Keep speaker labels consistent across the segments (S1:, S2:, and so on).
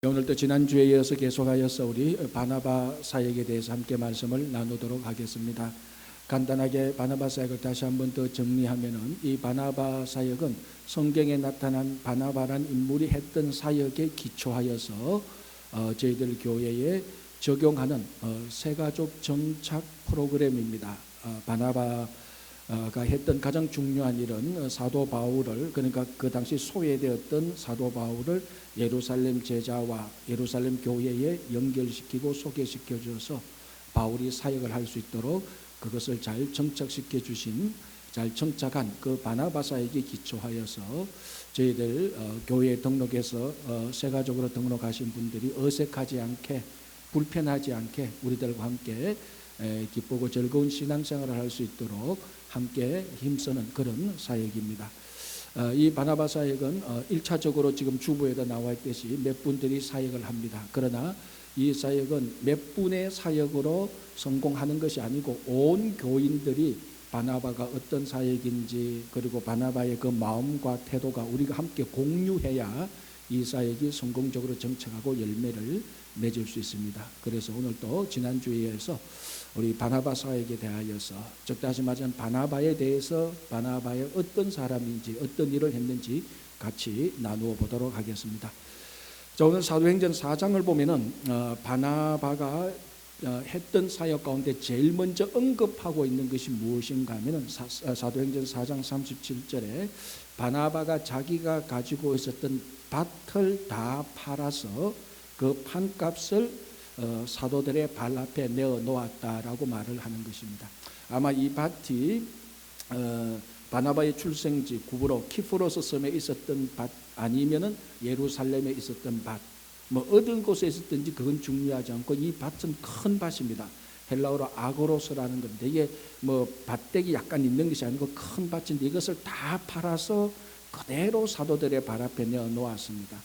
S1: 오늘도 지난주에 이어서 계속하여서 우리 바나바 사역에 대해서 함께 말씀을 나누도록 하겠습니다. 간단하게 바나바 사역을 다시 한번 더 정리하면은, 이 바나바 사역은 성경에 나타난 바나바란 인물이 했던 사역에 기초하여서 저희들 교회에 적용하는 새가족 정착 프로그램입니다. 바나바가 했던 가장 중요한 일은 사도 바울을, 그러니까 그 당시 소외되었던 사도 바울을 예루살렘 제자와 예루살렘 교회에 연결시키고 소개시켜 줘서 바울이 사역을 할 수 있도록 그것을 잘 정착시켜 주신, 잘 정착한 그 바나바 사역에 기초하여서 저희들 교회에 등록해서 새가족으로 등록하신 분들이 어색하지 않게, 불편하지 않게 우리들과 함께 기쁘고 즐거운 신앙생활을 할 수 있도록 함께 힘쓰는 그런 사역입니다. 이 바나바 사역은 1차적으로 지금 주보에도 나와 있듯이 몇 분들이 사역을 합니다. 그러나 이 사역은 몇 분의 사역으로 성공하는 것이 아니고 온 교인들이 바나바가 어떤 사역인지, 그리고 바나바의 그 마음과 태도가 우리가 함께 공유해야 이 사역이 성공적으로 정착하고 열매를 맺을 수 있습니다. 그래서 오늘 또 지난주에서 우리 바나바 사역에 대하여서, 즉 다시 말하면 바나바에 대해서, 바나바의 어떤 사람인지, 어떤 일을 했는지 같이 나누어 보도록 하겠습니다. 자, 오늘 사도행전 4장을 보면은 바나바가 했던 사역 가운데 제일 먼저 언급하고 있는 것이 무엇인가 하면은 사도행전 4장 37절에 바나바가 자기가 가지고 있었던 밭을 다 팔아서 그 판값을 사도들의 발 앞에 내어 놓았다라고 말을 하는 것입니다. 아마 이 밭이 바나바의 출생지 구브로 키프로스 섬에 있었던 밭, 아니면은 예루살렘에 있었던 밭, 뭐 어떤 곳에 있었든지 그건 중요하지 않고 이 밭은 큰 밭입니다. 헬라어로 아고로스라는 건데, 이게 뭐 밭대기 약간 있는 것이 아니고 큰 밭인데 이것을 다 팔아서 그대로 사도들의 발 앞에 내어 놓았습니다.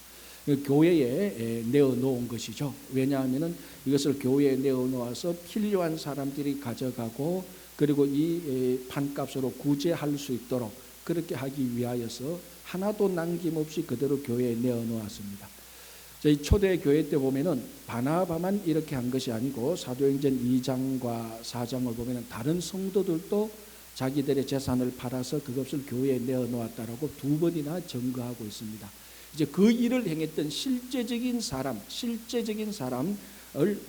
S1: 교회에 내어놓은 것이죠. 왜냐하면 이것을 교회에 내어놓아서 필요한 사람들이 가져가고, 그리고 이 판값으로 구제할 수 있도록 그렇게 하기 위하여서 하나도 남김없이 그대로 교회에 내어놓았습니다. 저희 초대교회 때 보면은 바나바만 이렇게 한 것이 아니고 사도행전 2장과 4장을 보면은 다른 성도들도 자기들의 재산을 팔아서 그것을 교회에 내어놓았다라고 두 번이나 증거하고 있습니다. 이제 그 일을 행했던 실제적인 사람을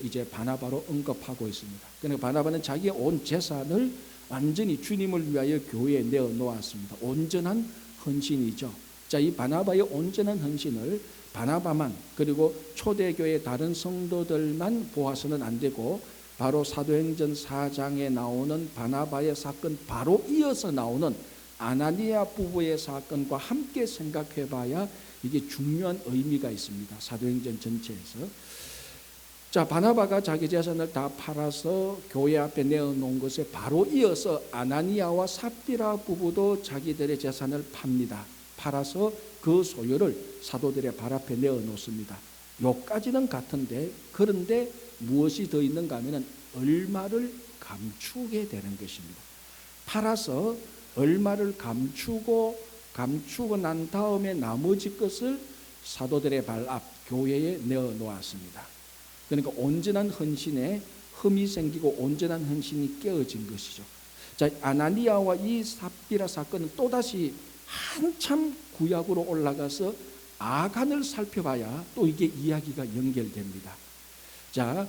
S1: 이제 바나바로 언급하고 있습니다. 그러니까 바나바는 자기의 온 재산을 완전히 주님을 위하여 교회에 내어 놓았습니다. 온전한 헌신이죠. 자, 이 바나바의 온전한 헌신을 바나바만, 그리고 초대교회 다른 성도들만 보아서는 안 되고, 바로 사도행전 4장에 나오는 바나바의 사건 바로 이어서 나오는 아나니아 부부의 사건과 함께 생각해 봐야 이게 중요한 의미가 있습니다. 사도행전 전체에서. 자, 바나바가 자기 재산을 다 팔아서 교회 앞에 내어놓은 것에 바로 이어서 아나니아와 삽비라 부부도 자기들의 재산을 팝니다. 팔아서 그 소유를 사도들의 발 앞에 내어놓습니다. 요까지는 같은데, 그런데 무엇이 더 있는가 하면 얼마를 감추게 되는 것입니다. 팔아서 얼마를 감추고 난 다음에 나머지 것을 사도들의 발 앞 교회에 내어 놓았습니다. 그러니까 온전한 헌신에 흠이 생기고 온전한 헌신이 깨어진 것이죠. 자, 아나니아와 이 삽비라 사건은 또다시 한참 구약으로 올라가서 아간을 살펴봐야 또 이게 이야기가 연결됩니다. 자,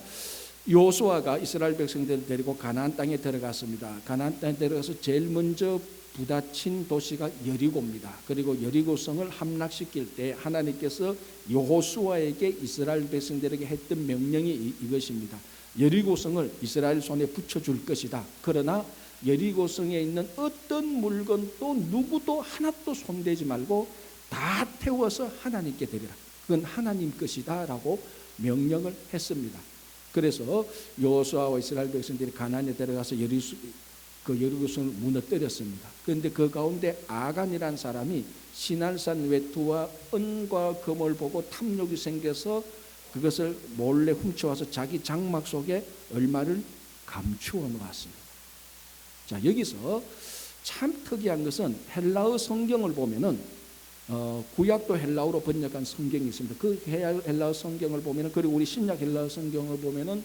S1: 요수아가 이스라엘 백성들을 데리고 가나안 땅에 들어갔습니다. 가나안 땅에 들어가서 제일 먼저 부딪힌 도시가 여리고입니다. 그리고 여리고성을 함락시킬 때 하나님께서 여호수아에게 이스라엘 백성들에게 했던 명령이 이것입니다. 여리고성을 이스라엘 손에 붙여줄 것이다. 그러나 여리고성에 있는 어떤 물건도 누구도 하나도 손대지 말고 다 태워서 하나님께 드리라. 그건 하나님 것이다 라고 명령을 했습니다. 그래서 여호수아와 이스라엘 백성들이 가나안에 들어가서 여리고성을 무너뜨렸습니다. 그런데 그 가운데 아간이라는 사람이 시날산 외투와 은과 금을 보고 탐욕이 생겨서 그것을 몰래 훔쳐와서 자기 장막 속에 얼마를 감추어 놓았습니다. 자, 여기서 참 특이한 것은 헬라어 성경을 보면은 구약도 헬라어로 번역한 성경이 있습니다. 그 헬라어 성경을 보면은, 그리고 우리 신약 헬라어 성경을 보면은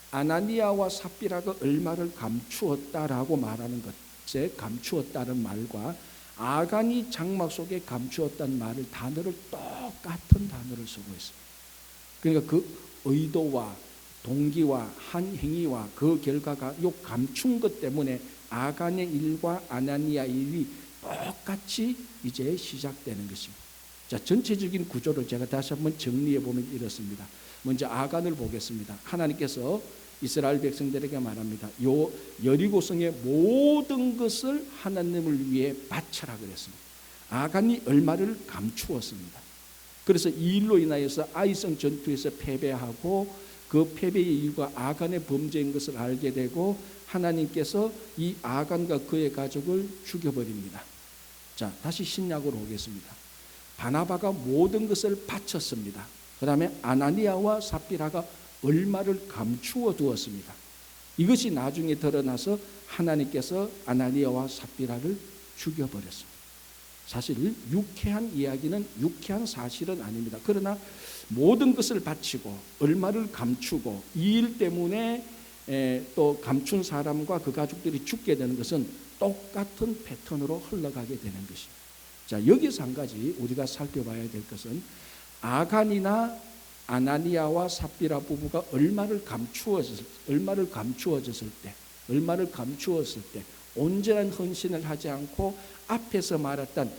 S1: 아나니아와 삽비라가 얼마를 감추었다라고 말하는 것에 감추었다는 말과 아간이 장막 속에 감추었다는 말을 단어를 똑같은 단어를 쓰고 있습니다. 그러니까 그 의도와 동기와 한 행위와 그 결과가 요 감춘 것 때문에 아간의 일과 아나니아 일이 똑같이 이제 시작되는 것입니다. 자, 전체적인 구조를 제가 다시 한번 정리해 보면 이렇습니다. 먼저 아간을 보겠습니다. 하나님께서 이스라엘 백성들에게 말합니다. 요 여리고성의 모든 것을 하나님을 위해 바쳐라 그랬습니다. 아간이 얼마를 감추었습니다. 그래서 이 일로 인하여서 아이성 전투에서 패배하고 그 패배의 이유가 아간의 범죄인 것을 알게 되고 하나님께서 이 아간과 그의 가족을 죽여버립니다. 자, 다시 신약으로 오겠습니다. 바나바가 모든 것을 바쳤습니다. 그 다음에 아나니아와 삽비라가 얼마를 감추어 두었습니다. 이것이 나중에 드러나서 하나님께서 아나니아와 삽비라를 죽여버렸습니다. 사실 유쾌한 이야기는 유쾌한 사실은 아닙니다. 그러나 모든 것을 바치고 얼마를 감추고 이 일 때문에 또 감춘 사람과 그 가족들이 죽게 되는 것은 똑같은 패턴으로 흘러가게 되는 것입니다. 자, 여기서 한 가지 우리가 살펴봐야 될 것은 아간이나 아나니아와 삽비라 부부가 얼마를 감추었을 때 온전한 헌신을 하지 않고 앞에서 말했던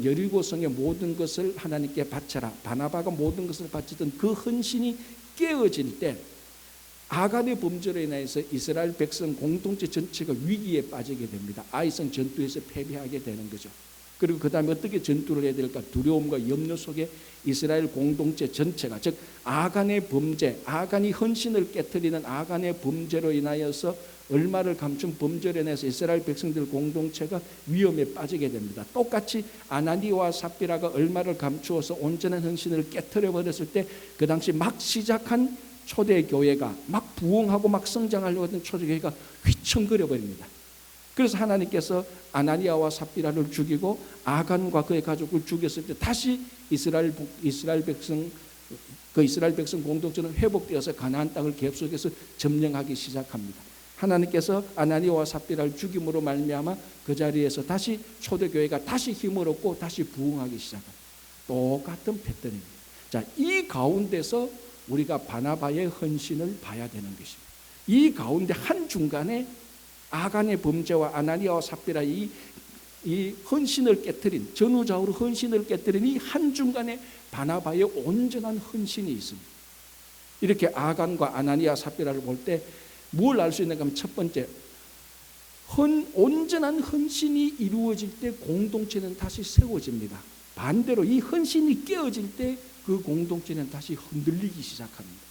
S1: 여리고성의 모든 것을 하나님께 바쳐라, 바나바가 모든 것을 바치던 그 헌신이 깨어질 때 아간의 범죄로 인해서 이스라엘 백성 공동체 전체가 위기에 빠지게 됩니다. 아이성 전투에서 패배하게 되는 거죠. 그리고 그 다음에 어떻게 전투를 해야 될까? 두려움과 염려 속에 이스라엘 공동체 전체가, 즉 아간의 범죄, 아간이 헌신을 깨뜨리는 아간의 범죄로 인하여서 얼마를 감춘 범죄로 인해서 이스라엘 백성들 공동체가 위험에 빠지게 됩니다. 똑같이 아나니아와 삽비라가 얼마를 감추어서 온전한 헌신을 깨뜨려 버렸을 때 그 당시 막 시작한 초대교회가 막 부흥하고 막 성장하려고 했던 초대교회가 휘청거려 버립니다. 그래서 하나님께서 아나니아와 삽비라를 죽이고 아간과 그의 가족을 죽였을 때 다시 이스라엘 백성 공동체는 회복되어서 가나안 땅을 계속해서 점령하기 시작합니다. 하나님께서 아나니아와 삽비라를 죽임으로 말미암아 그 자리에서 다시 초대교회가 다시 힘을 얻고 다시 부흥하기 시작합니다. 똑같은 패턴입니다. 자, 이 가운데서 우리가 바나바의 헌신을 봐야 되는 것입니다. 이 가운데 한중간에 아간의 범죄와 아나니아와 삽비라 이 헌신을 깨뜨린, 전후좌우로 헌신을 깨뜨린 이 한중간에 바나바의 온전한 헌신이 있습니다. 이렇게 아간과 아나니아 삽비라를 볼 때 뭘 알 수 있는가 하면 첫 번째, 온전한 헌신이 이루어질 때 공동체는 다시 세워집니다. 반대로 이 헌신이 깨어질 때 그 공동체는 다시 흔들리기 시작합니다.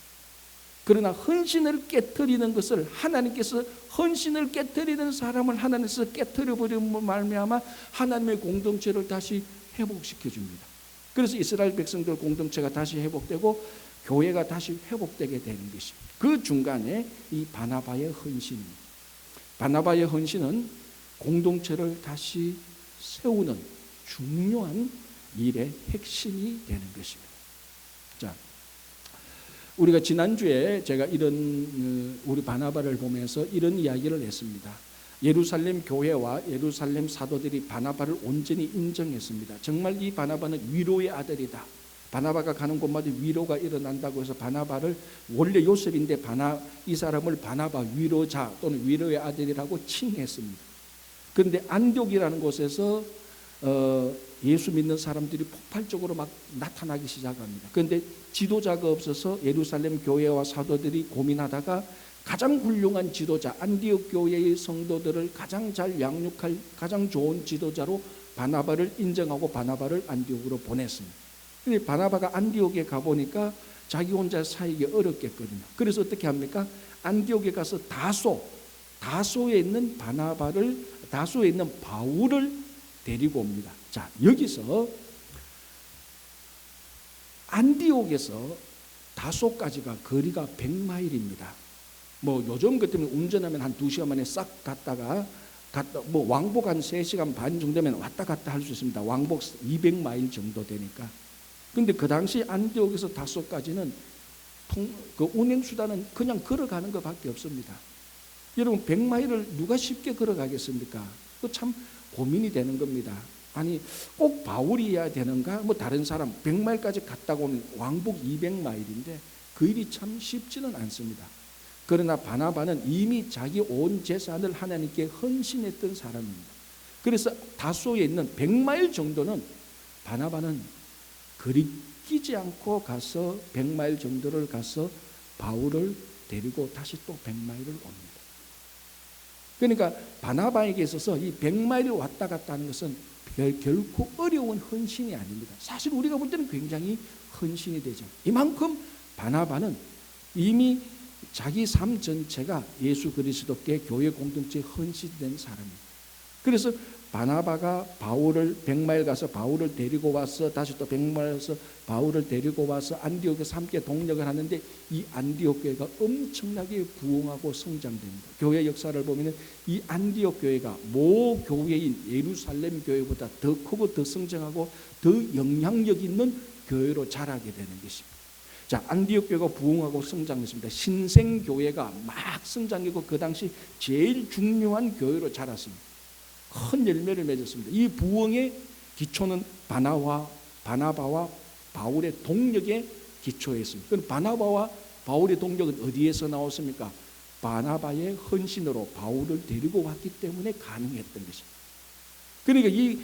S1: 그러나 헌신을 깨뜨리는 것을 하나님께서 헌신을 깨뜨리는 사람을 하나님께서 깨뜨려버리는 말미암아 하나님의 공동체를 다시 회복시켜 줍니다. 그래서 이스라엘 백성들 공동체가 다시 회복되고 교회가 다시 회복되게 되는 것입니다. 그 중간에 이 바나바의 헌신입니다. 바나바의 헌신은 공동체를 다시 세우는 중요한 일의 핵심이 되는 것입니다. 자, 우리가 지난주에 제가 우리 바나바를 보면서 이런 이야기를 했습니다. 예루살렘 교회와 예루살렘 사도들이 바나바를 온전히 인정했습니다. 정말 이 바나바는 위로의 아들이다. 바나바가 가는 곳마다 위로가 일어난다고 해서 바나바를, 원래 요셉인데 이 사람을 바나바 위로자 또는 위로의 아들이라고 칭했습니다. 그런데 안디옥이라는 곳에서 예수 믿는 사람들이 폭발적으로 막 나타나기 시작합니다. 그런데 지도자가 없어서 예루살렘 교회와 사도들이 고민하다가 가장 훌륭한 지도자, 안디옥 교회의 성도들을 가장 잘 양육할 가장 좋은 지도자로 바나바를 인정하고 바나바를 안디옥으로 보냈습니다. 근데 바나바가 안디옥에 가보니까 자기 혼자 살기 어렵겠거든요. 그래서 어떻게 합니까? 안디옥에 가서 다소에 있는 바울을 데리고 옵니다. 자, 여기서 안디옥에서 다소까지가 거리가 100마일입니다. 뭐 요즘 같으면 운전하면 한 2시간 만에 싹 갔다가 갔다 뭐 왕복 한 3시간 반 정도면 왔다 갔다 할 수 있습니다. 왕복 200마일 정도 되니까. 근데 그 당시 안디옥에서 다소까지는 그 운행 수단은 그냥 걸어가는 것밖에 없습니다. 여러분 100마일을 누가 쉽게 걸어가겠습니까? 그 참 고민이 되는 겁니다. 아니 꼭 바울이어야 되는가? 뭐 다른 사람 100마일까지 갔다 오면 왕복 200마일인데 그 일이 참 쉽지는 않습니다. 그러나 바나바는 이미 자기 온 재산을 하나님께 헌신했던 사람입니다. 그래서 다소에 있는 100마일 정도는 바나바는 거리끼지 않고 가서 100마일 정도를 가서 바울을 데리고 다시 또 100마일을 옵니다. 그러니까 바나바에게 있어서 이 100마일을 왔다 갔다 하는 것은 결코 어려운 헌신이 아닙니다. 사실 우리가 볼 때는 굉장히 헌신이 되죠. 이만큼 바나바는 이미 자기 삶 전체가 예수 그리스도께 교회 공동체에 헌신된 사람입니다. 그래서 바나바가 바울을 100마일 가서 바울을 데리고 와서 다시 또 100마일 가서 바울을 데리고 와서 안디옥에서 함께 동력을 하는데 이 안디옥 교회가 엄청나게 부흥하고 성장됩니다. 교회 역사를 보면 이 안디옥 교회가 모 교회인 예루살렘 교회보다 더 크고 더 성장하고 더 영향력 있는 교회로 자라게 되는 것입니다. 자, 안디옥 교회가 부흥하고 성장했습니다. 신생 교회가 막 성장했고 그 당시 제일 중요한 교회로 자랐습니다. 큰 열매를 맺었습니다. 이 부흥의 기초는 바나바와 바울의 동력에 기초했습니다. 그럼 바나바와 바울의 동력은 어디에서 나왔습니까? 바나바의 헌신으로 바울을 데리고 왔기 때문에 가능했던 것입니다. 그러니까 이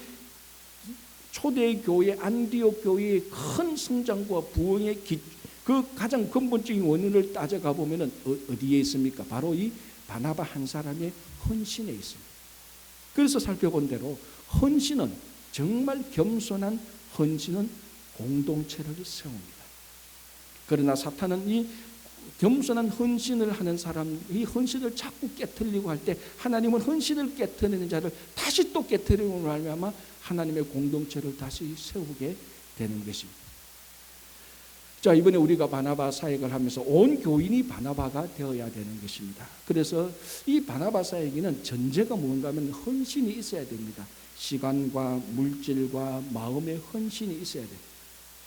S1: 초대 교회 안디옥 교회의 큰 성장과 부흥의 그 가장 근본적인 원인을 따져가 보면은 어디에 있습니까? 바로 이 바나바 한 사람의 헌신에 있습니다. 그래서 살펴본 대로 헌신은 정말 겸손한 헌신은 공동체를 세웁니다. 그러나 사탄은 이 겸손한 헌신을 하는 사람, 이 헌신을 자꾸 깨트리고 할 때 하나님은 헌신을 깨트리는 자를 다시 또 깨트리고 하면 하나님의 공동체를 다시 세우게 되는 것입니다. 자, 이번에 우리가 바나바 사역을 하면서 온 교인이 바나바가 되어야 되는 것입니다. 그래서 이 바나바 사역에는 전제가 뭔가 하면 헌신이 있어야 됩니다. 시간과 물질과 마음의 헌신이 있어야 돼요.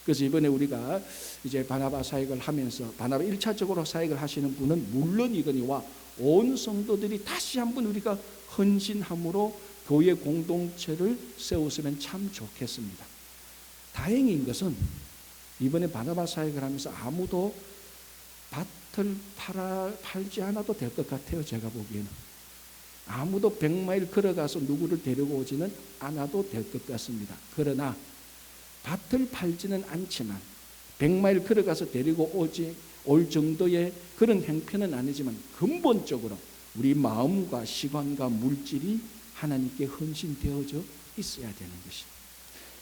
S1: 그래서 이번에 우리가 이제 바나바 사역을 하면서 바나바 1차적으로 사역을 하시는 분은 물론이거니와 온 성도들이 다시 한번 우리가 헌신함으로 교회 공동체를 세웠으면 참 좋겠습니다. 다행인 것은 이번에 바나바 사역을 하면서 아무도 밭을 팔지 않아도 될 것 같아요. 제가 보기에는 아무도 100마일 걸어가서 누구를 데리고 오지는 않아도 될 것 같습니다. 그러나 밭을 팔지는 않지만 100마일 걸어가서 데리고 올 정도의 그런 행편은 아니지만 근본적으로 우리 마음과 시간과 물질이 하나님께 헌신되어져 있어야 되는 것입니다.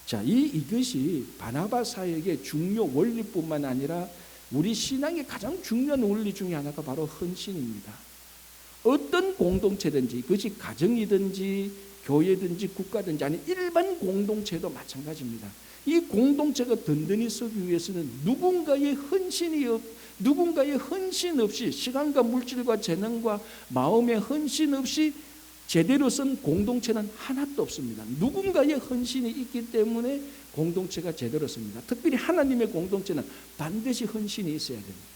S1: 자, 이것이 바나바 사역의 중요 원리뿐만 아니라 우리 신앙의 가장 중요한 원리 중에 하나가 바로 헌신입니다. 어떤 공동체든지 그것이 가정이든지 교회든지 국가든지 아니 일반 공동체도 마찬가지입니다. 이 공동체가 든든히 서기 위해서는 누군가의 헌신 없이 시간과 물질과 재능과 마음의 헌신 없이 제대로 쓴 공동체는 하나도 없습니다. 누군가의 헌신이 있기 때문에 공동체가 제대로 씁니다. 특별히 하나님의 공동체는 반드시 헌신이 있어야 됩니다.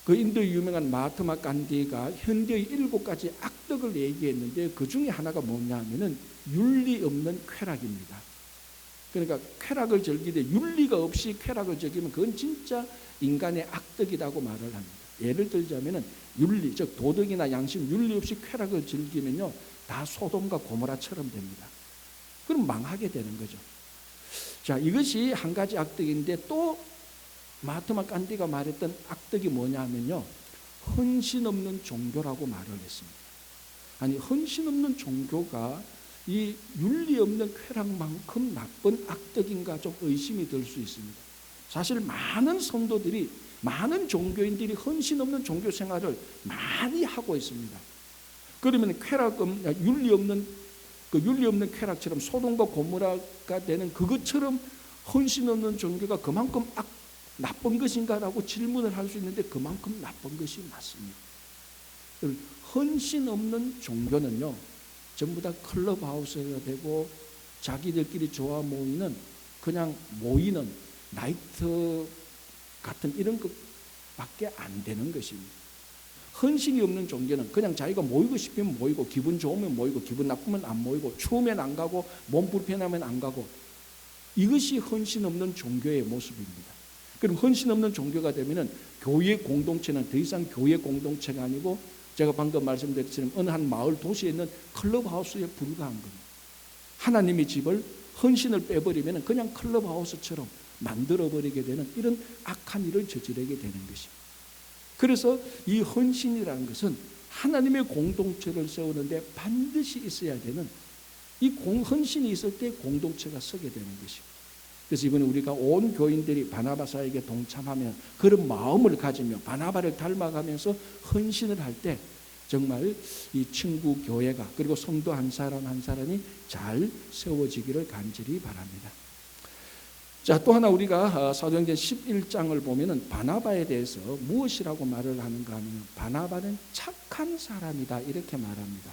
S1: 그 인도의 유명한 마하트마 간디가 현대의 7가지 악덕을 얘기했는데 그 중에 하나가 뭐냐 하면은 윤리 없는 쾌락입니다. 그러니까 쾌락을 즐기되 윤리가 없이 쾌락을 즐기면 그건 진짜 인간의 악덕이라고 말을 합니다. 예를 들자면은 윤리, 즉 도덕이나 양심, 윤리 없이 쾌락을 즐기면요 다 소돔과 고모라처럼 됩니다. 그럼 망하게 되는 거죠. 자, 이것이 한 가지 악덕인데 또 마하트마 간디가 말했던 악덕이 뭐냐 하면요 헌신 없는 종교라고 말을 했습니다. 아니 헌신 없는 종교가 이 윤리 없는 쾌락만큼 나쁜 악덕인가 좀 의심이 들 수 있습니다. 사실 많은 성도들이 많은 종교인들이 헌신 없는 종교 생활을 많이 하고 있습니다. 그러면 윤리 없는 쾌락처럼 소돔과 고모라가 되는 그것처럼 헌신 없는 종교가 그만큼 나쁜 것인가라고 질문을 할 수 있는데 그만큼 나쁜 것이 맞습니다. 헌신 없는 종교는요 전부 다 클럽하우스가 되고 자기들끼리 좋아 모이는, 그냥 모이는 나이트 같은 이런 것밖에 안 되는 것입니다. 헌신이 없는 종교는 그냥 자기가 모이고 싶으면 모이고, 기분 좋으면 모이고, 기분 나쁘면 안 모이고, 추우면 안 가고, 몸 불편하면 안 가고, 이것이 헌신 없는 종교의 모습입니다. 그럼 헌신 없는 종교가 되면은 교회 공동체는 더 이상 교회 공동체가 아니고, 제가 방금 말씀드린 것처럼 어느 한 마을 도시에 있는 클럽하우스에 불과한 겁니다. 하나님의 집을 헌신을 빼버리면 그냥 클럽하우스처럼 만들어버리게 되는 이런 악한 일을 저지르게 되는 것입니다. 그래서 이 헌신이라는 것은 하나님의 공동체를 세우는데 반드시 있어야 되는, 이 헌신이 있을 때 공동체가 서게 되는 것입니다. 그래서 이번에 우리가 온 교인들이 바나바사에게 동참하면, 그런 마음을 가지며 바나바를 닮아가면서 헌신을 할 때 정말 이 친구 교회가, 그리고 성도 한 사람 한 사람이 잘 세워지기를 간절히 바랍니다. 자, 또 하나 우리가 사도행전 11장을 보면은 바나바에 대해서 무엇이라고 말을 하는가 하면, 바나바는 착한 사람이다 이렇게 말합니다.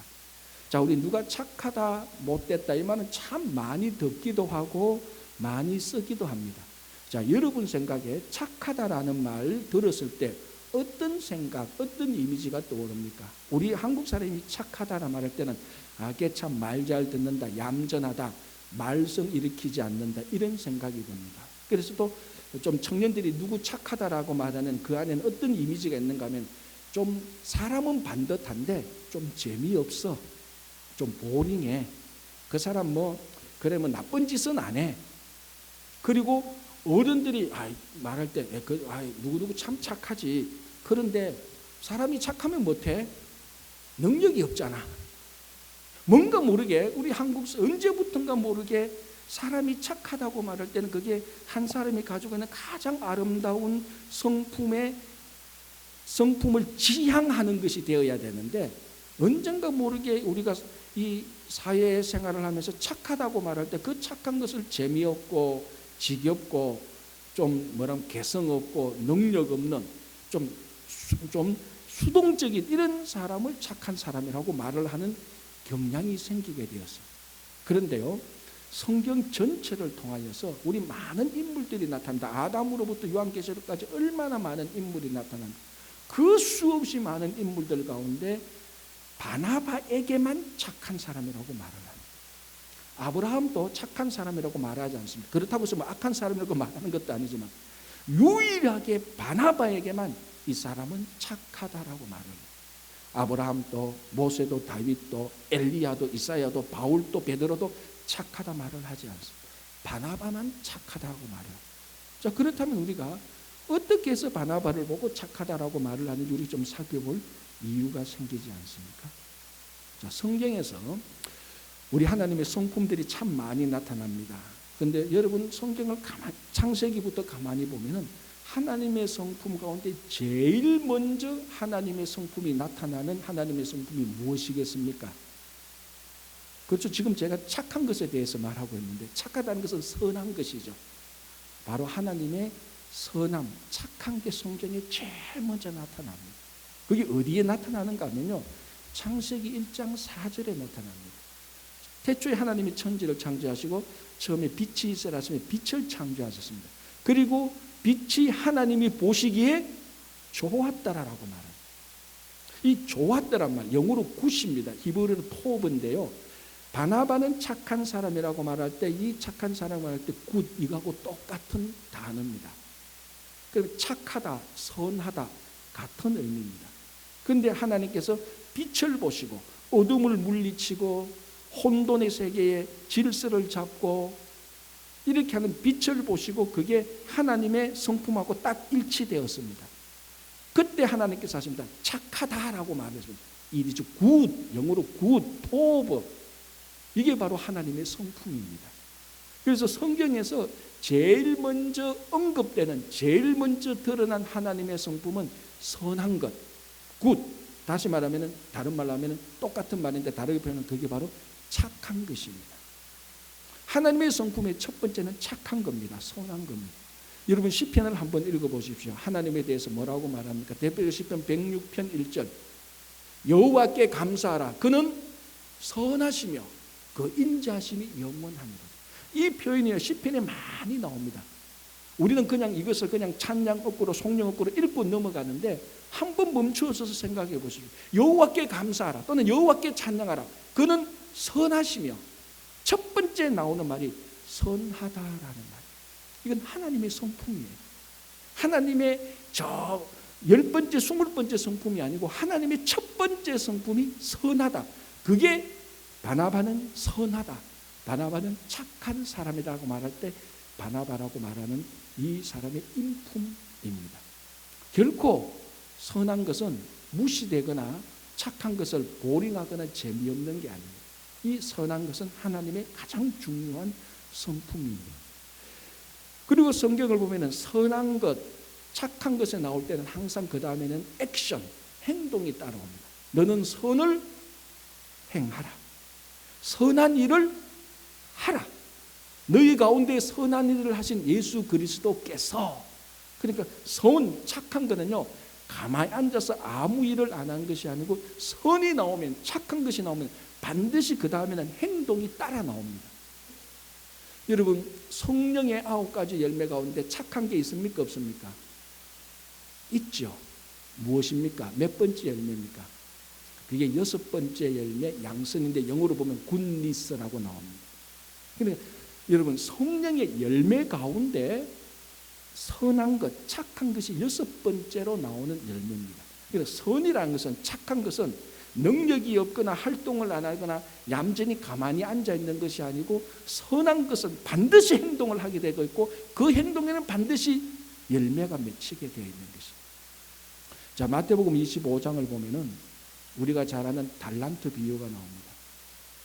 S1: 자, 우리 누가 착하다 못됐다 이 말은 참 많이 듣기도 하고 많이 쓰기도 합니다. 자, 여러분 생각에 착하다라는 말 들었을 때 어떤 생각, 어떤 이미지가 떠오릅니까? 우리 한국 사람이 착하다라 말할 때는 걔 참 말 잘 듣는다, 얌전하다, 말썽 일으키지 않는다, 이런 생각이 듭니다. 그래서 또 좀 청년들이 누구 착하다라고 말하는 그 안에는 어떤 이미지가 있는가 하면, 좀 사람은 반듯한데 좀 재미없어, 좀 보링해, 그 사람 뭐 그래 뭐 나쁜 짓은 안 해. 그리고 어른들이 말할 때 누구누구 참 착하지, 그런데 사람이 착하면 못해? 능력이 없잖아. 뭔가 모르게 우리 한국에서 언제부턴가 모르게 사람이 착하다고 말할 때는 그게 한 사람이 가지고 있는 가장 아름다운 성품을 지향하는 것이 되어야 되는데, 언젠가 모르게 우리가 이 사회생활을 하면서 착하다고 말할 때 그 착한 것을 재미없고 지겹고 좀 개성 없고 능력 없는 좀 수동적인 이런 사람을 착한 사람이라고 말을 하는 경향이 생기게 되었어요. 그런데요, 성경 전체를 통하여서 우리 많은 인물들이 나타난다. 아담으로부터 요한계시록까지 얼마나 많은 인물이 나타납니다. 그 수없이 많은 인물들 가운데 바나바에게만 착한 사람이라고 말을 합니다. 아브라함도 착한 사람이라고 말하지 않습니다. 그렇다고 해서 뭐 악한 사람이라고 말하는 것도 아니지만, 유일하게 바나바에게만 이 사람은 착하다라고 말을 합니다. 아브라함도 모세도 다윗도 엘리야도 이사야도 바울도 베드로도 착하다 말을 하지 않습니다. 바나바만 착하다고 말해요. 자, 그렇다면 우리가 어떻게 해서 바나바를 보고 착하다라고 말을 하는지 우리 좀 살펴볼 이유가 생기지 않습니까? 자, 성경에서 우리 하나님의 성품들이 참 많이 나타납니다. 그런데 여러분 성경을 창세기부터 가만히 보면은 하나님의 성품 가운데 제일 먼저 하나님의 성품이 나타나는 하나님의 성품이 무엇이겠습니까? 그렇죠. 지금 제가 착한 것에 대해서 말하고 있는데, 착하다는 것은 선한 것이죠. 바로 하나님의 선함, 착한 게 성경에 제일 먼저 나타납니다. 그게 어디에 나타나는가 하면요, 창세기 1장 4절에 나타납니다. 태초에 하나님이 천지를 창조하시고 처음에 빛이 있으라 하시며 빛을 창조하셨습니다. 그리고 빛이 하나님이 보시기에 좋았다라고 말합니다. 이 좋았다란 말, 영어로 굿입니다. 히브리어는 토브인데요. 바나바는 착한 사람이라고 말할 때, 이 착한 사람 말할 때 굿, 이거하고 똑같은 단어입니다. 그럼 착하다, 선하다 같은 의미입니다. 그런데 하나님께서 빛을 보시고 어둠을 물리치고 혼돈의 세계에 질서를 잡고 이렇게 하는 빛을 보시고 그게 하나님의 성품하고 딱 일치되었습니다. 그때 하나님께서 하십니다. 착하다라고 말했습니다. It is good, 영어로 good, tov. 이게 바로 하나님의 성품입니다. 그래서 성경에서 제일 먼저 언급되는, 제일 먼저 드러난 하나님의 성품은 선한 것, good. 다시 말하면, 다른 말로 하면 똑같은 말인데 다르게 표현하면 그게 바로 착한 것입니다. 하나님의 성품의 첫 번째는 착한 겁니다. 선한 겁니다. 여러분 시편을 한번 읽어보십시오. 하나님에 대해서 뭐라고 말합니까? 대표적 시편 106편 1절, 여호와께 감사하라. 그는 선하시며 그 인자심이 영원합니다. 이 표현이 시편에 많이 나옵니다. 우리는 그냥 이것을 그냥 찬양 억구로 송영 억구로 읽고 넘어가는데 한번 멈추어서 생각해 보십시오. 여호와께 감사하라 또는 여호와께 찬양하라. 그는 선하시며 첫 번째 나오는 말이 선하다라는 말. 이건 하나님의 성품이에요. 하나님의 저 10번째, 20번째 성품이 아니고 하나님의 첫 번째 성품이 선하다. 그게 바나바는 선하다. 바나바는 착한 사람이라고 말할 때 바나바라고 말하는 이 사람의 인품입니다. 결코 선한 것은 무시되거나 착한 것을 보링하거나 재미없는 게 아닙니다. 이 선한 것은 하나님의 가장 중요한 성품입니다. 그리고 성경을 보면은 선한 것, 착한 것에 나올 때는 항상 그 다음에는 액션, 행동이 따라옵니다. 너는 선을 행하라. 선한 일을 하라. 너희 가운데 선한 일을 하신 예수 그리스도께서, 그러니까 착한 거는요, 가만히 앉아서 아무 일을 안 한 것이 아니고 선이 나오면, 착한 것이 나오면 반드시 그 다음에는 행동이 따라 나옵니다. 여러분, 성령의 9가지 열매 가운데 착한 게 있습니까? 없습니까? 있죠. 무엇입니까? 몇 번째 열매입니까? 그게 6번째 열매, 양선인데 영어로 보면 굿니스라고 나옵니다. 그러니까 여러분, 성령의 열매 가운데 선한 것, 착한 것이 6번째로 나오는 열매입니다. 그래서 선이라는 것은, 착한 것은 능력이 없거나 활동을 안 하거나 얌전히 가만히 앉아있는 것이 아니고 선한 것은 반드시 행동을 하게 되고 있고 그 행동에는 반드시 열매가 맺히게 되어 있는 것입니다. 자, 마태복음 25장을 보면은 우리가 잘 아는 달란트 비유가 나옵니다.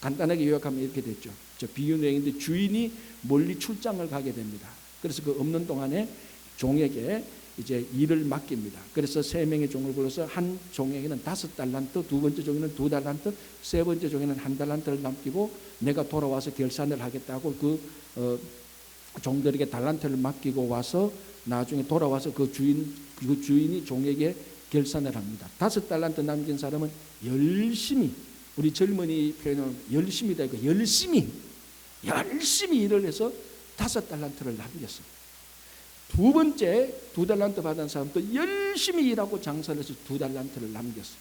S1: 간단하게 요약하면 이렇게 됐죠. 저 비유 내용인데 주인이 멀리 출장을 가게 됩니다. 그래서 그 없는 동안에 종에게 이제 일을 맡깁니다. 그래서 3명의 종을 불러서 한 종에게는 5달란트, 두 번째 종에는 2달란트, 세 번째 종에는 1달란트를 남기고 내가 돌아와서 결산을 하겠다고 그 종들에게 달란트를 맡기고 와서 나중에 돌아와서 그 주인이 종에게 결산을 합니다. 5달란트 남긴 사람은 열심히, 우리 젊은이 표현은 열심히다, 열심히 일을 해서 5달란트를 남겼습니다. 두 번째 2달란트 받은 사람도 열심히 일하고 장사를 해서 2달란트를 남겼어요.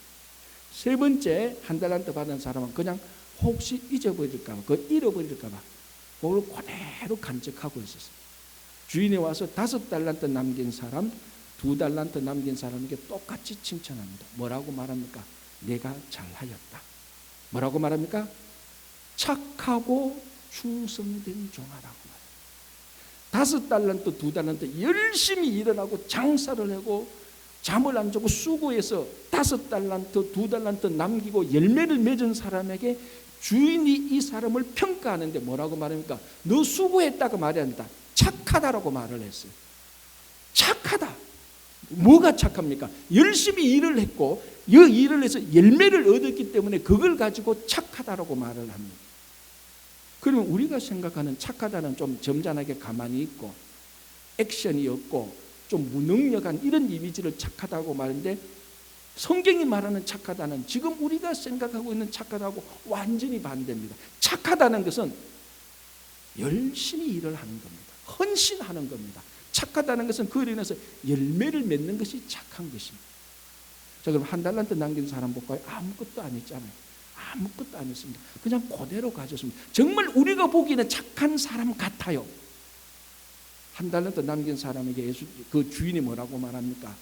S1: 세 번째 1달란트 받은 사람은 그냥 혹시 잊어버릴까 봐, 그거 잃어버릴까 봐 그걸 그대로 간직하고 있었어요. 주인이 와서 5달란트 남긴 사람, 2달란트 남긴 사람에게 똑같이 칭찬합니다. 뭐라고 말합니까? 내가 잘하였다. 뭐라고 말합니까? 착하고 충성된 종아라고. 5달란트, 2달란트 열심히 일어나고 장사를 하고 잠을 안 자고 수고해서 5달란트, 2달란트 남기고 열매를 맺은 사람에게 주인이 이 사람을 평가하는데 뭐라고 말합니까? 너 수고했다고 말이 아니다. 착하다라고 말을 했어요. 착하다. 뭐가 착합니까? 열심히 일을 했고 이 일을 해서 열매를 얻었기 때문에 그걸 가지고 착하다라고 말을 합니다. 그러면 우리가 생각하는 착하다는 좀 점잖하게 가만히 있고 액션이 없고 좀 무능력한 이런 이미지를 착하다고 말하는데 성경이 말하는 착하다는 지금 우리가 생각하고 있는 착하다고 완전히 반대입니다. 착하다는 것은 열심히 일을 하는 겁니다. 헌신하는 겁니다. 착하다는 것은 그로 인해서 열매를 맺는 것이 착한 것입니다. 자, 그럼 1달란트 남긴 사람 볼까요? 아무것도 안 했잖아요. 아무것도 안 했습니다. 그냥 그대로 가졌습니다. 정말 우리가 보기에는 착한 사람 같아요. 1달란트 남긴 사람에게 그 주인이 뭐라고 말합니까?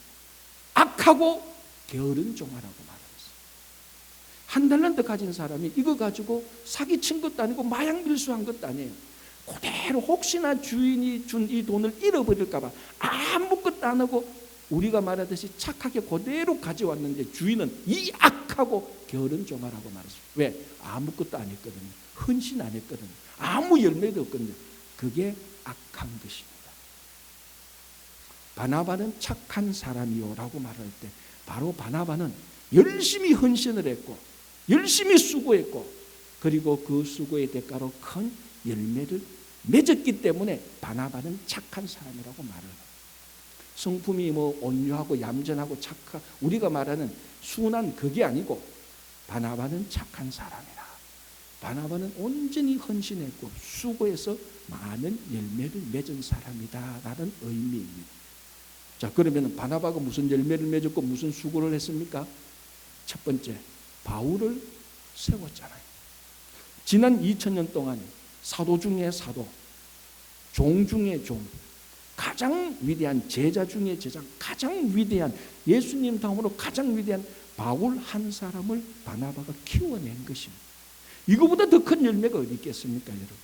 S1: 악하고 게으른 종아라고 말했어요. 1달란트 가진 사람이 이거 가지고 사기친 것도 아니고 마약 밀수한 것도 아니에요. 그대로 혹시나 주인이 준 이 돈을 잃어버릴까 봐 아무것도 안 하고 우리가 말하듯이 착하게 그대로 가져왔는데 주인은 이 악하고 게으른 종아라고 말했어요. 왜? 아무것도 안 했거든요. 헌신 안 했거든요. 아무 열매도 없거든요. 그게 악한 것입니다. 바나바는 착한 사람이요 라고 말할 때 바로 바나바는 열심히 헌신을 했고 열심히 수고했고 그리고 그 수고의 대가로 큰 열매를 맺었기 때문에 바나바는 착한 사람이라고 말을 합니다. 성품이 뭐 온유하고 얌전하고 착한 우리가 말하는 순한 그게 아니고 바나바는 착한 사람이라. 바나바는 온전히 헌신했고 수고해서 많은 열매를 맺은 사람이다 라는 의미입니다. 자, 그러면 바나바가 무슨 열매를 맺었고 무슨 수고를 했습니까? 첫 번째, 바울을 세웠잖아요. 지난 2000년 동안 사도 중에 사도, 종 중에 종, 가장 위대한 제자 중에 제자, 가장 위대한 예수님 다음으로 가장 위대한 바울 한 사람을 바나바가 키워낸 것입니다. 이거보다 더 큰 열매가 어디 있겠습니까, 여러분?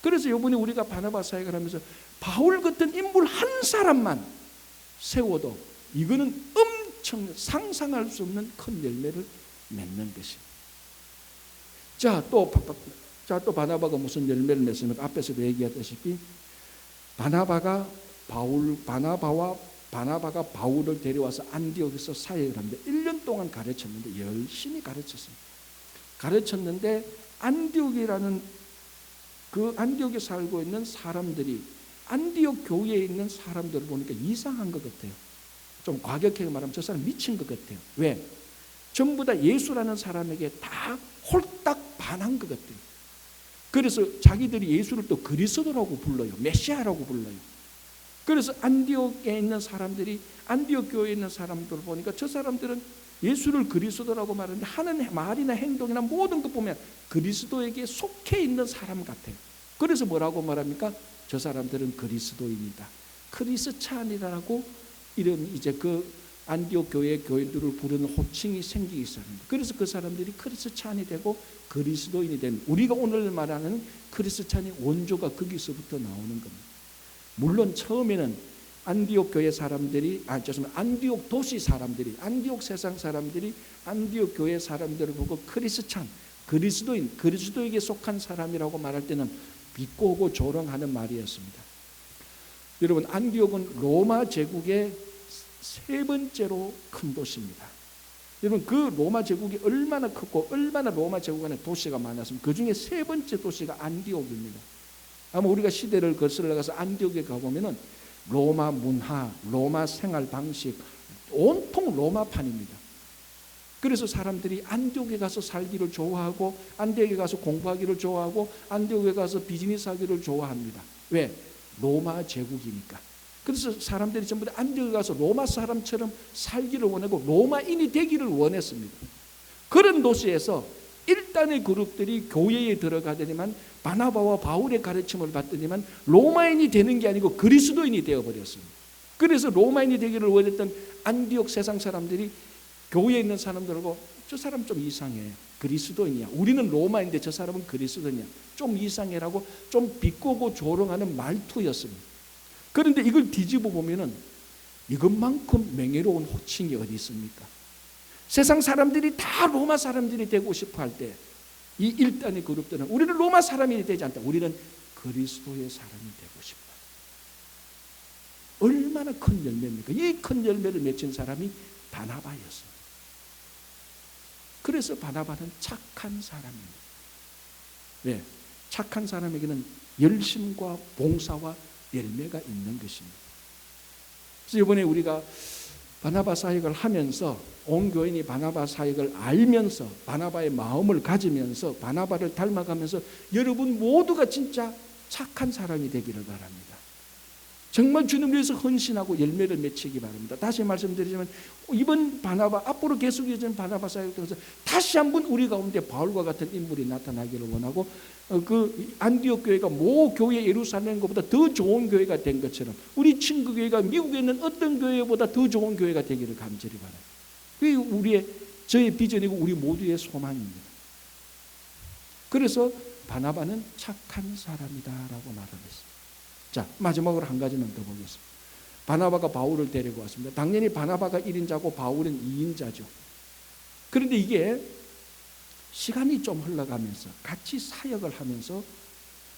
S1: 그래서 이번에 우리가 바나바 사역을 하면서 바울 같은 인물 한 사람만 세워도 이거는 엄청 상상할 수 없는 큰 열매를 맺는 것입니다. 자, 또 바나바가 무슨 열매를 맺습니까? 앞에서도 얘기했다시피 바나바가 바울을 데려와서 안디옥에서 사역을 합니다. 1년 동안 가르쳤는데 열심히 가르쳤는데 안디옥이라는 그 안디옥에 살고 있는 사람들이 안디옥 교회에 있는 사람들을 보니까 이상한 것 같아요. 좀 과격하게 말하면 저 사람 미친 것 같아요. 왜? 전부 다 예수라는 사람에게 다 홀딱 반한 것 같아요. 그래서 자기들이 예수를 또 그리스도라고 불러요. 메시아라고 불러요. 그래서 안디옥에 있는 사람들이 안디옥 교회에 있는 사람들을 보니까 저 사람들은 예수를 그리스도라고 말하는데 하는 말이나 행동이나 모든 것 보면 그리스도에게 속해 있는 사람 같아요. 그래서 뭐라고 말합니까? 저 사람들은 그리스도인이다. 크리스찬이라고 이런 이제 그 안디옥 교회 교인들을 부르는 호칭이 생기기 시작합니다. 그래서 그 사람들이 크리스찬이 되고 그리스도인이 된, 우리가 오늘 말하는 크리스찬의 원조가 거기서부터 나오는 겁니다. 물론 처음에는 안디옥 교회 사람들이 안디옥 도시 사람들이, 안디옥 세상 사람들이 안디옥 교회 사람들을 보고 크리스찬, 그리스도인, 그리스도에게 속한 사람이라고 말할 때는 비꼬고 조롱하는 말이었습니다. 여러분, 안디옥은 로마 제국의 세 번째로 큰 도시입니다. 여러분, 그 로마 제국이 얼마나 크고 얼마나 로마 제국 안에 도시가 많았으면 그 중에 세 번째 도시가 안디옥입니다. 아마 우리가 시대를 거슬러 가서 안디옥에 가보면은 로마 문화, 로마 생활 방식, 온통 로마판입니다. 그래서 사람들이 안디옥에 가서 살기를 좋아하고 안디옥에 가서 공부하기를 좋아하고 안디옥에 가서 비즈니스 하기를 좋아합니다. 왜? 로마 제국이니까. 그래서 사람들이 전부 다 안디옥에 가서 로마 사람처럼 살기를 원하고 로마인이 되기를 원했습니다. 그런 도시에서 일단의 그룹들이 교회에 들어가더니만 바나바와 바울의 가르침을 받더니만 로마인이 되는 게 아니고 그리스도인이 되어버렸습니다. 그래서 로마인이 되기를 원했던 안디옥 세상 사람들이 교회에 있는 사람들하고 저 사람 좀 이상해, 그리스도인이야, 우리는 로마인데 저 사람은 그리스도인이야, 좀 이상해라고 좀 비꼬고 조롱하는 말투였습니다. 그런데 이걸 뒤집어 보면은 이것만큼 명예로운 호칭이 어디 있습니까? 세상 사람들이 다 로마 사람들이 되고 싶어 할 때 이 일단의 그룹들은 우리는 로마 사람이 되지 않다. 우리는 그리스도의 사람이 되고 싶다. 얼마나 큰 열매입니까? 이 큰 열매를 맺힌 사람이 바나바였습니다. 그래서 바나바는 착한 사람입니다. 왜? 착한 사람에게는 열심과 봉사와 열매가 있는 것입니다. 그래서 이번에 우리가 바나바 사역을 하면서 온 교인이 바나바 사역을 알면서 바나바의 마음을 가지면서 바나바를 닮아가면서 여러분 모두가 진짜 착한 사람이 되기를 바랍니다. 정말 주님을 위해서 헌신하고 열매를 맺히기 바랍니다. 다시 말씀드리지만 이번 바나바, 앞으로 계속 이어지는 바나바 사역을 통해서 다시 한번 우리 가운데 바울과 같은 인물이 나타나기를 원하고 그 안디옥 교회가 모 교회 예루살렘 것보다 더 좋은 교회가 된 것처럼 우리 친구 교회가 미국에 있는 어떤 교회보다 더 좋은 교회가 되기를 간절히 바라요. 그게 저의 비전이고 우리 모두의 소망입니다. 그래서 바나바는 착한 사람이다라고 말을 했습니다. 자, 마지막으로 한 가지는 더 보겠습니다. 바나바가 바울을 데리고 왔습니다. 당연히 바나바가 1인자고 바울은 2인자죠. 그런데 이게 시간이 좀 흘러가면서 같이 사역을 하면서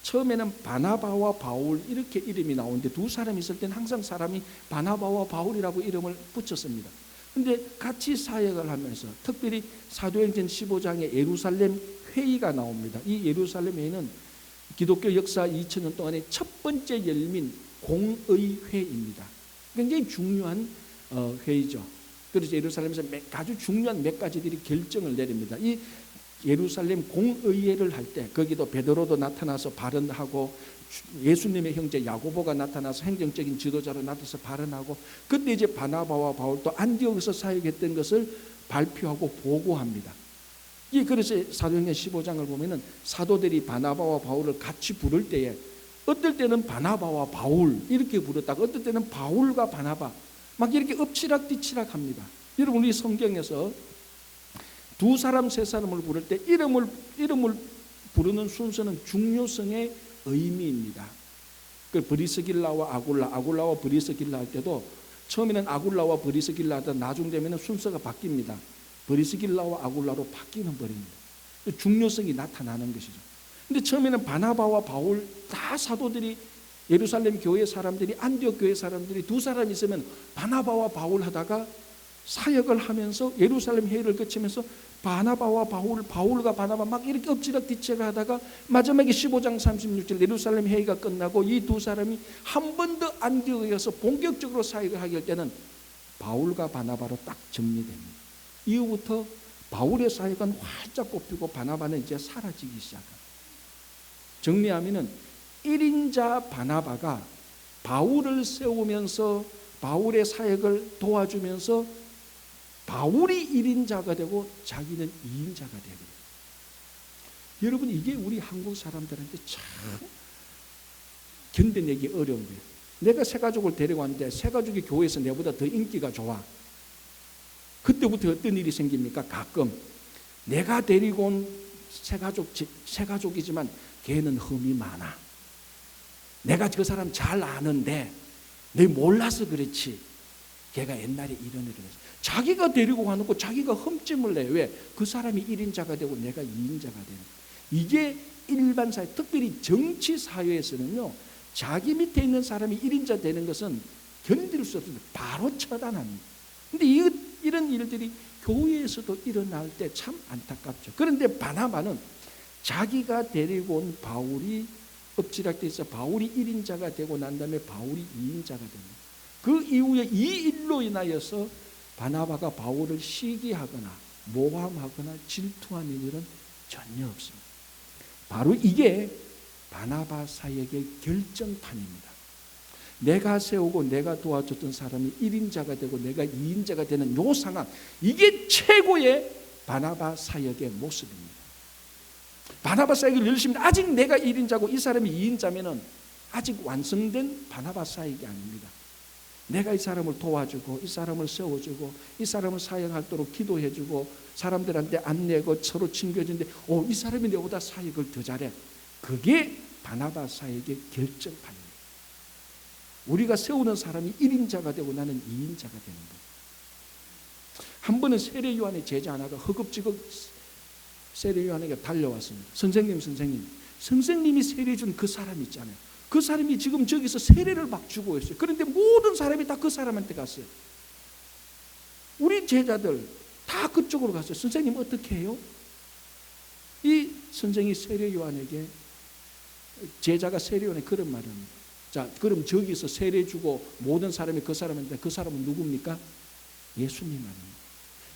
S1: 처음에는 바나바와 바울 이렇게 이름이 나오는데 두 사람이 있을 때는 항상 사람이 바나바와 바울이라고 이름을 붙였습니다. 그런데 같이 사역을 하면서 특별히 사도행전 15장에 예루살렘 회의가 나옵니다. 이 예루살렘 회의는 기독교 역사 2000년 동안의 첫 번째 열린 공의회입니다. 굉장히 중요한 회의죠. 그래서 예루살렘에서 아주 중요한 몇 가지들이 결정을 내립니다. 이 예루살렘 공의회를 할 때 거기도 베드로도 나타나서 발언하고 예수님의 형제 야고보가 나타나서 행정적인 지도자로 나타나서 발언하고, 그때 이제 바나바와 바울도 안디옥에서 사역했던 것을 발표하고 보고합니다. 그래서 사도행전 15장을 보면은 사도들이 바나바와 바울을 같이 부를 때에 어떨 때는 바나바와 바울 이렇게 부르다가 어떨 때는 바울과 바나바 막 이렇게 엎치락뒤치락 합니다. 여러분, 우리 성경에서 두 사람 세 사람을 부를 때 이름을 부르는 순서는 중요성의 의미입니다. 그 브리스길라와 아굴라와 브리스길라 할 때도 처음에는 아굴라와 브리스길라 하다 나중 되면 순서가 바뀝니다. 브리스길라와 아굴라로 바뀌는 버립니다. 중요성이 나타나는 것이죠. 근데 처음에는 바나바와 바울 다 사도들이 예루살렘 교회 사람들이 안디옥 교회 사람들이 두 사람 있으면 바나바와 바울 하다가 사역을 하면서 예루살렘 회의를 거치면서 바나바와 바울, 바울과 바나바 막 이렇게 엎치락뒤치락 하다가 마지막에 15장 36절 예루살렘 회의가 끝나고 이 두 사람이 한 번 더 안디옥에 가서 본격적으로 사역을 하게 할 때는 바울과 바나바로 딱 정리됩니다. 이후부터 바울의 사역은 활짝 꼽히고 바나바는 이제 사라지기 시작합니다. 정리하면은 1인자 바나바가 바울을 세우면서 바울의 사역을 도와주면서 바울이 1인자가 되고 자기는 2인자가 되고. 여러분, 이게 우리 한국 사람들한테 참 견뎌내기 어려운 거예요. 내가 새 가족을 데려왔는데 새 가족이 교회에서 내보다 더 인기가 좋아. 그때부터 어떤 일이 생깁니까? 가끔 내가 데리고 온 새 가족이지만 걔는 흠이 많아. 내가 그 사람 잘 아는데 너 몰라서 그렇지. 걔가 옛날에 이런 일을 했어. 자기가 데리고 가놓고 자기가 흠집을 내. 왜? 그 사람이 1인자가 되고 내가 2인자가 되는. 이게 일반 사회, 특별히 정치 사회에서는요, 자기 밑에 있는 사람이 1인자 되는 것은 견딜 수 없습니다. 바로 처단합니다. 근데 이런 일들이 교회에서도 일어날 때 참 안타깝죠. 그런데 바나바는 자기가 데리고 온 바울이 엎치락돼서 바울이 1인자가 되고 난 다음에 바울이 2인자가 됩니다. 그 이후에 이 일로 인하여서 바나바가 바울을 시기하거나 모함하거나 질투하는 일은 전혀 없습니다. 바로 이게 바나바 사역의 결정판입니다. 내가 세우고 내가 도와줬던 사람이 1인자가 되고 내가 2인자가 되는 요 상황, 이게 최고의 바나바 사역의 모습입니다. 바나바 사역을 열심히, 아직 내가 1인자고 이 사람이 2인자면은 아직 완성된 바나바 사역이 아닙니다. 내가 이 사람을 도와주고 이 사람을 세워주고 이 사람을 사역하도록 기도해주고 사람들한테 안내고 서로 친겨주는데 이 사람이 내보다 사역을 더 잘해. 그게 바나바 사역의 결정판입니다. 우리가 세우는 사람이 1인자가 되고 나는 2인자가 되는 거예요. 한 번은 세례 요한의 제자 하나가 허겁지겁 세례 요한에게 달려왔습니다. 선생님이 세례 준 그 사람 있잖아요. 그 사람이 지금 저기서 세례를 막 주고 있어요. 그런데 모든 사람이 다 그 사람한테 갔어요. 우리 제자들 다 그쪽으로 갔어요. 선생님 어떻게 해요? 이 선생이 세례 요한에게, 제자가 세례 요한에 그런 말을 합니다. 자, 그럼 저기서 세례 주고 모든 사람이 그 사람인데 그 사람은 누굽니까? 예수님 아닙니까?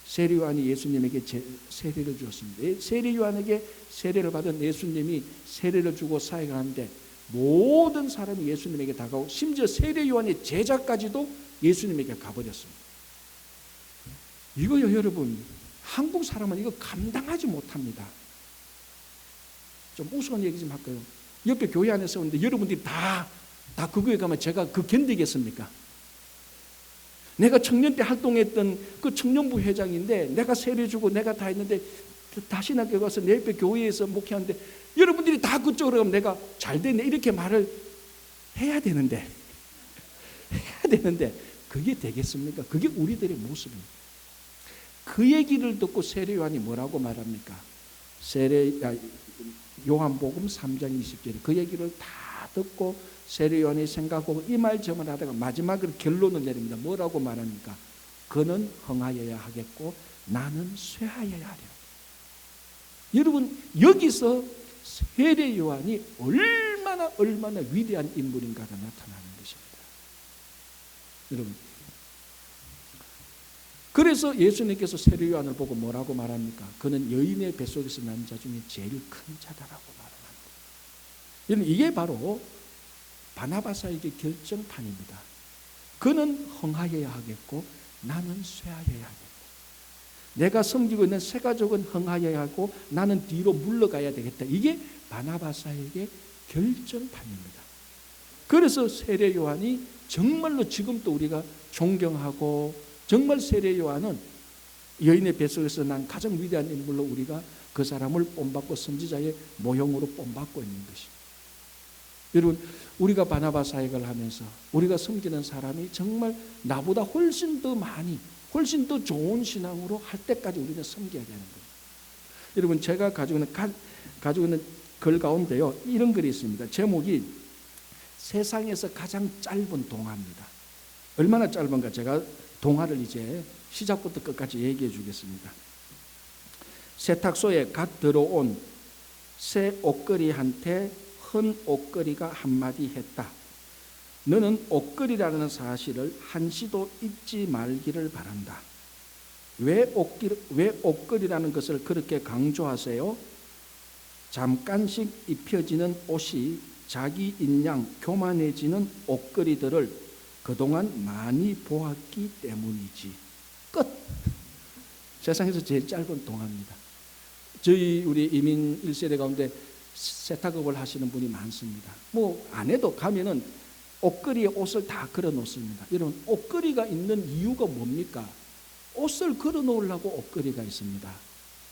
S1: 세례 요한이 예수님에게 세례를 주었습니다. 세례 요한에게 세례를 받은 예수님이 세례를 주고 사역을 하는데 모든 사람이 예수님에게 다가오고 심지어 세례 요한의 제자까지도 예수님에게 가버렸습니다. 이거요, 여러분, 한국 사람은 이거 감당하지 못합니다. 좀 우스운 얘기 좀 할까요? 옆에 교회 안에 세우는데 여러분들이 다 그거에 가면 제가 견디겠습니까? 내가 청년 때 활동했던 그 청년부 회장인데 내가 세례 주고 내가 다 했는데 다시 나게 가서 내 옆에 교회에서 목회하는데 여러분들이 다 그쪽으로 가면 내가 잘 됐네 이렇게 말을 해야 되는데 그게 되겠습니까? 그게 우리들의 모습입니다. 그 얘기를 듣고 세례 요한이 뭐라고 말합니까? 요한복음 3장 20절에 그 얘기를 다 듣고 세례 요한이 생각하고 이 말 저 말 하다가 마지막으로 결론을 내립니다. 뭐라고 말합니까? 그는 흥하여야 하겠고 나는 쇠하여야 하리라. 여러분, 여기서 세례 요한이 얼마나 위대한 인물인가가 나타나는 것입니다. 여러분, 그래서 예수님께서 세례 요한을 보고 뭐라고 말합니까? 그는 여인의 뱃속에서 난 자 중에 제일 큰 자다라고 말합니다. 이게 바로 바나바사에게 결정판입니다. 그는 흥하여야 하겠고 나는 쇠하여야 하겠고, 내가 섬기고 있는 새 가족은 흥하여야 하고 나는 뒤로 물러가야 되겠다. 이게 바나바사에게 결정판입니다. 그래서 세례 요한이 정말로 지금도 우리가 존경하고, 정말 세례 요한은 여인의 뱃속에서 난 가장 위대한 인물로 우리가 그 사람을 본받고 선지자의 모형으로 본받고 있는 것입니다. 여러분, 우리가 바나바 사역을 하면서 우리가 섬기는 사람이 정말 나보다 훨씬 더 많이, 훨씬 더 좋은 신앙으로 할 때까지 우리는 섬겨야 되는 거예요. 여러분, 제가 가지고 있는 글 가운데요, 이런 글이 있습니다. 제목이 세상에서 가장 짧은 동화입니다. 얼마나 짧은가 제가 동화를 이제 시작부터 끝까지 얘기해 주겠습니다. 세탁소에 갓 들어온 새 옷걸이한테 헌 옷걸이가 한마디 했다. 너는 옷걸이라는 사실을 한시도 잊지 말기를 바란다. 왜 옷걸이라는 것을 그렇게 강조하세요? 잠깐씩 입혀지는 옷이 자기 인양 교만해지는 옷걸이들을 그동안 많이 보았기 때문이지. 끝. 세상에서 제일 짧은 동화입니다. 우리 이민 1세대 가운데 세탁업을 하시는 분이 많습니다. 뭐 안 해도 가면은 옷걸이에 옷을 다 걸어 놓습니다. 여러분, 옷걸이가 있는 이유가 뭡니까? 옷을 걸어 놓으려고 옷걸이가 있습니다.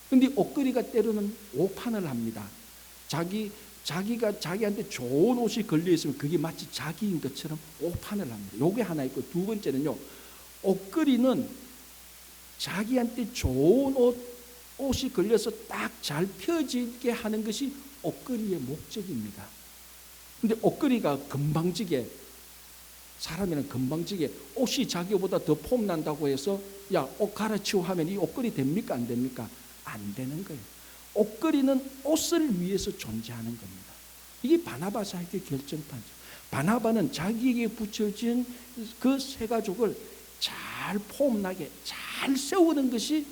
S1: 근데 옷걸이가 때로는 오판을 합니다. 자기가 자기한테 좋은 옷이 걸려 있으면 그게 마치 자기인 것처럼 오판을 합니다. 요게 하나 있고, 두 번째는요, 옷걸이는 자기한테 좋은 옷이 걸려서 딱 잘 펴지게 하는 것이 옷걸이의 목적입니다. 근데 옷걸이가 금방지게, 사람이란 금방지게 옷이 자기보다 더 폼난다고 해서 야, 옷 갈아치워 하면 이 옷걸이 됩니까? 안 됩니까? 안 되는 거예요. 옷걸이는 옷을 위해서 존재하는 겁니다. 이게 바나바 사역의 결정판이죠. 바나바는 자기에게 붙여진 그 새 가족을 잘 폼나게 잘 세우는 것이,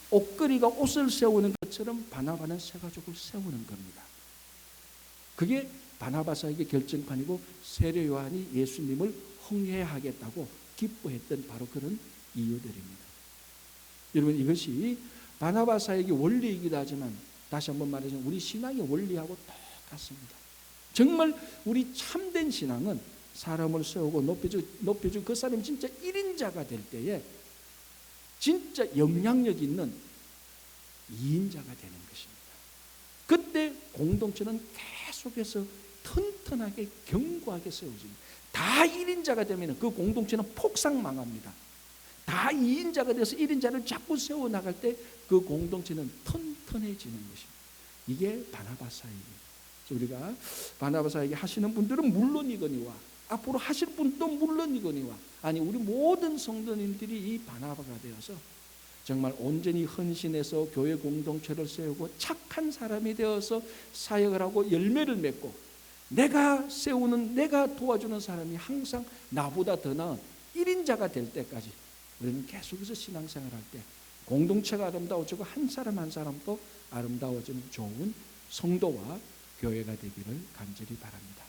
S1: 옷걸이가 옷을 세우는 것처럼 바나바는 새 가족을 세우는 겁니다. 그게 바나바 사역의 결정판이고, 세례 요한이 예수님을 흥해하겠다고 기뻐했던 바로 그런 이유들입니다. 여러분, 이것이 바나바 사역의 원리이기도 하지만 다시 한번 말하자면 우리 신앙의 원리하고 똑같습니다. 정말 우리 참된 신앙은 사람을 세우고 높여주고 그 사람이 진짜 1인자가 될 때에 진짜 영향력 있는 2인자가 되는 것입니다. 그때 공동체는 계속해서 튼튼하게 견고하게 세워집니다. 다 1인자가 되면 그 공동체는 폭삭망합니다. 다 2인자가 돼서 1인자를 자꾸 세워나갈 때 그 공동체는 튼튼해지는 것입니다. 이게 바나바 사역이에요. 우리가 바나바 사역이 하시는 분들은 물론이거니와 앞으로 하실 분도 물론이거니와, 아니 우리 모든 성도님들이 이 바나바가 되어서 정말 온전히 헌신해서 교회 공동체를 세우고 착한 사람이 되어서 사역을 하고 열매를 맺고, 내가 세우는, 내가 도와주는 사람이 항상 나보다 더 나은 1인자가 될 때까지 우리는 계속해서 신앙생활할 때 공동체가 아름다워지고 한 사람 한 사람도 아름다워지는 좋은 성도와 교회가 되기를 간절히 바랍니다.